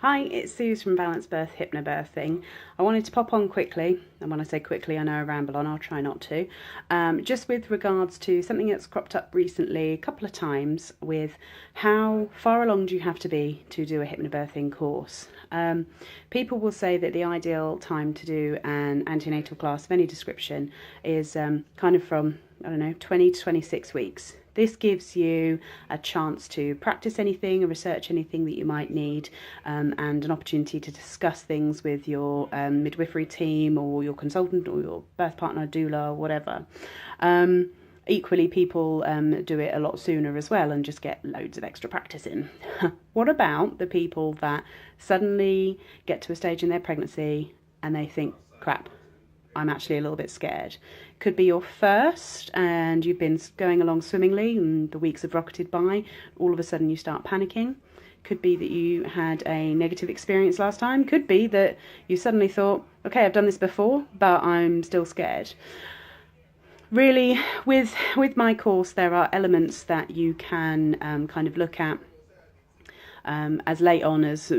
Hi, it's Suze from Balanced Birth Hypnobirthing. I wanted to pop on quickly, and when I say quickly, I know I ramble on, I'll try not to, just with regards to something that's cropped up recently a couple of times with how far along do you have to be to do a hypnobirthing course. People will say that the ideal time to do an antenatal class of any description is kind of from, 20 to 26 weeks. This gives you a chance to practice anything, or research anything that you might need, and an opportunity to discuss things with your midwifery team or your consultant or your birth partner, doula, or whatever. Equally, people do it a lot sooner as well and just get loads of extra practice in. What about the people that suddenly get to a stage in their pregnancy and they think, crap, I'm actually a little bit scared? Could be your first and you've been going along swimmingly and the weeks have rocketed by. All of a sudden you start panicking. Could be that you had a negative experience last time. Could be that you suddenly thought, okay, I've done this before, but I'm still scared. Really, with my course, there are elements that you can kind of look at as late on as,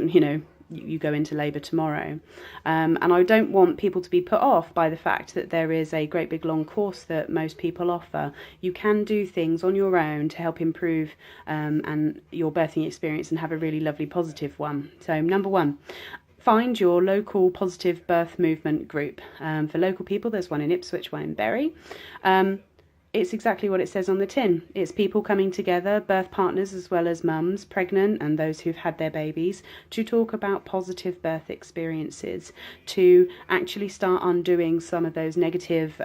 you go into labour tomorrow. And I don't want people to be put off by the fact that there is a great big long course that most people offer. You can do things on your own to help improve and your birthing experience and have a really lovely positive one. So number one, find your local positive birth movement group. For local people, there's one in Ipswich, one in Bury. It's exactly what it says on the tin. It's people coming together, birth partners as well as mums, pregnant and those who've had their babies, to talk about positive birth experiences, to actually start undoing some of those negative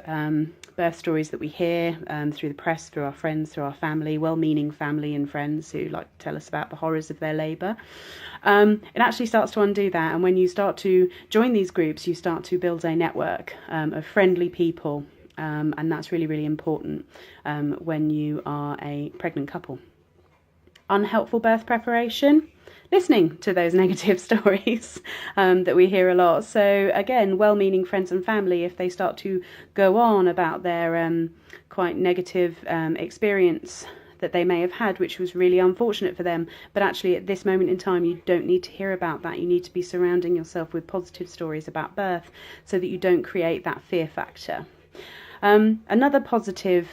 birth stories that we hear through the press, through our friends, through our family, well-meaning family and friends who like to tell us about the horrors of their labour. It actually starts to undo that, and when you start to join these groups, you start to build a network of friendly people. And that's really, really important when you are a pregnant couple. Unhelpful birth preparation, listening to those negative stories that we hear a lot. So again, well-meaning friends and family, if they start to go on about their quite negative experience that they may have had, which was really unfortunate for them, but actually at this moment in time you don't need to hear about that. You need to be surrounding yourself with positive stories about birth so that you don't create that fear factor. Another positive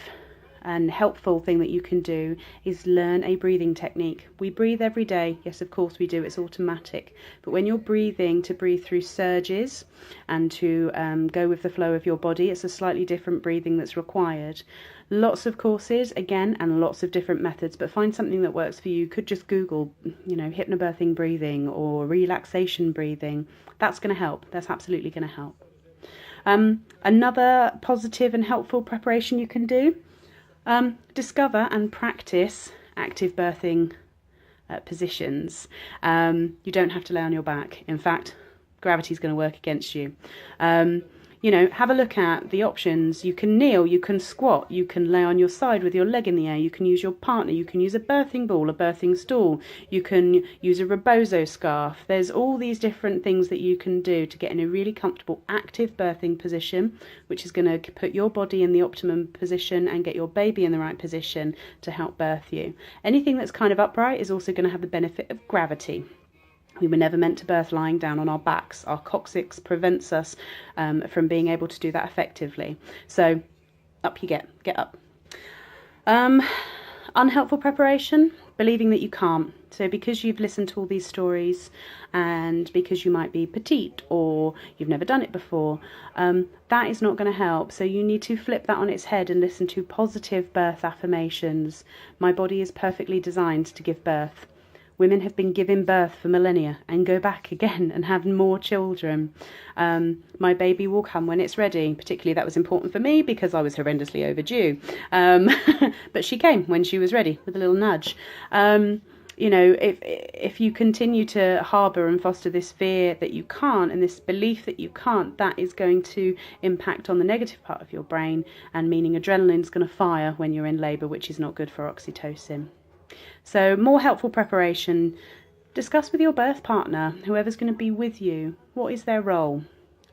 and helpful thing that you can do is learn a breathing technique. We breathe every day. Yes, of course we do. It's automatic. But when you're breathing, to breathe through surges and to go with the flow of your body, it's a slightly different breathing that's required. Lots of courses, again, and lots of different methods, but find something that works for you. You could just Google, hypnobirthing breathing or relaxation breathing. That's going to help. That's absolutely going to help. Another positive and helpful preparation you can do, discover and practice active birthing positions. You don't have to lay on your back. In fact, gravity's going to work against you. Have a look at the options. You can kneel, you can squat, you can lay on your side with your leg in the air, you can use your partner, you can use a birthing ball, a birthing stool, you can use a rebozo scarf. There's all these different things that you can do to get in a really comfortable active birthing position, which is going to put your body in the optimum position and get your baby in the right position to help birth you. Anything that's kind of upright is also going to have the benefit of gravity. We were never meant to birth lying down on our backs. Our coccyx prevents us from being able to do that effectively. So up you get up. Unhelpful preparation, believing that you can't. So because you've listened to all these stories and because you might be petite or you've never done it before, that is not going to help. So you need to flip that on its head and listen to positive birth affirmations. My body is perfectly designed to give birth. Women have been giving birth for millennia and go back again and have more children. My baby will come when it's ready. Particularly that was important for me because I was horrendously overdue. But she came when she was ready with a little nudge. If you continue to harbour and foster this fear that you can't and this belief that you can't, that is going to impact on the negative part of your brain, and meaning adrenaline is going to fire when you're in labour, which is not good for oxytocin. So more helpful preparation. Discuss with your birth partner, whoever's going to be with you, what is their role?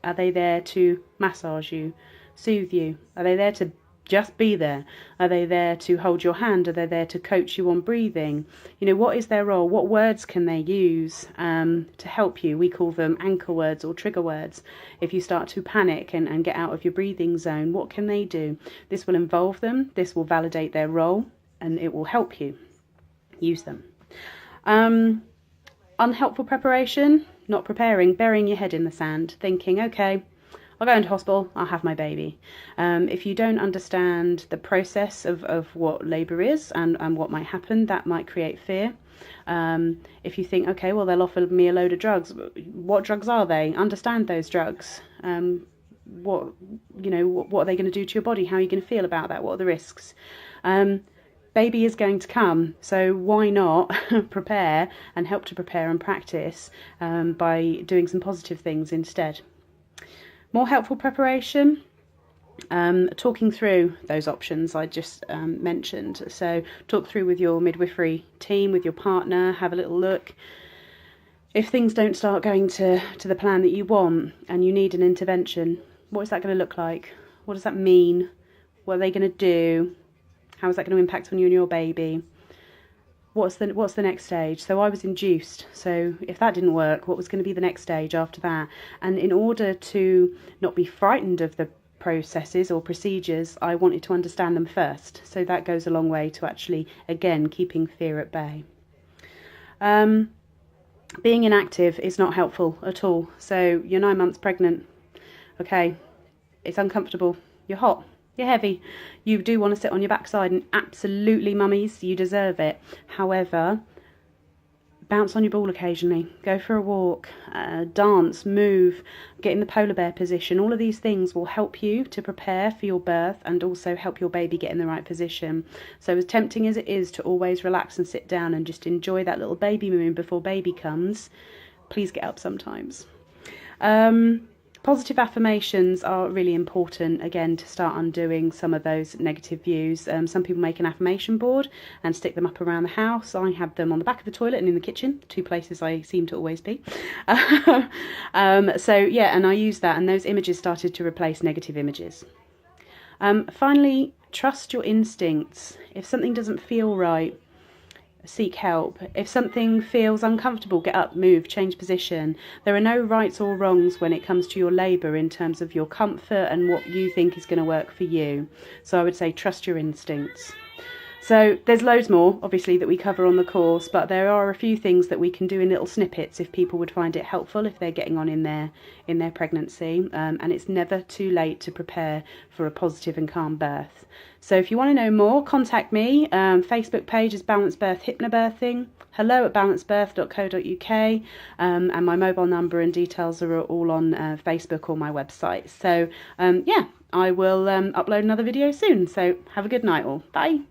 Are they there to massage you, soothe you? Are they there to just be there? Are they there to hold your hand? Are they there to coach you on breathing? You know, what is their role? What words can they use to help you? We call them anchor words or trigger words. If you start to panic and get out of your breathing zone, what can they do? This will involve them. This will validate their role, and it will help you use them. Unhelpful preparation, not preparing, burying your head in the sand, thinking, okay, I'll go into hospital, I'll have my baby. If you don't understand the process of what labour is and what might happen, that might create fear. If you think, okay, well, they'll offer me a load of drugs. What drugs are they? Understand those drugs. What are they going to do to your body? How are you going to feel about that? What are the risks? Baby is going to come, so why not prepare and help to prepare and practice by doing some positive things instead. More helpful preparation, talking through those options I just mentioned. So talk through with your midwifery team, with your partner, have a little look. If things don't start going to the plan that you want and you need an intervention, what is that going to look like? What does that mean? What are they going to do? How is that going to impact on you and your baby? What's the next stage? So I was induced. So if that didn't work, what was going to be the next stage after that? And in order to not be frightened of the processes or procedures, I wanted to understand them first. So that goes a long way to actually, again, keeping fear at bay. Being inactive is not helpful at all. So you're 9 months pregnant. Okay, it's uncomfortable. You're hot. You're heavy. You do want to sit on your backside, and absolutely, mummies, you deserve it. However, bounce on your ball occasionally. Go for a walk, dance, move, get in the polar bear position. All of these things will help you to prepare for your birth and also help your baby get in the right position. So as tempting as it is to always relax and sit down and just enjoy that little baby moon before baby comes, please get up sometimes. Positive affirmations are really important, again, to start undoing some of those negative views. Some people make an affirmation board and stick them up around the house. I have them on the back of the toilet and in the kitchen, 2 places I seem to always be. So yeah, and I use that, and those images started to replace negative images. Finally, trust your instincts. If something doesn't feel right, seek help. If something feels uncomfortable, get up, move, change position. There are no rights or wrongs when it comes to your labour in terms of your comfort and what you think is going to work for you. So I would say trust your instincts. So there's loads more, obviously, that we cover on the course, but there are a few things that we can do in little snippets if people would find it helpful if they're getting on in their pregnancy. And it's never too late to prepare for a positive and calm birth. So if you want to know more, contact me. Facebook page is Balanced Birth Hypnobirthing. hello@balancedbirth.co.uk, and my mobile number and details are all on Facebook or my website. So yeah, I will upload another video soon. So have a good night all. Bye.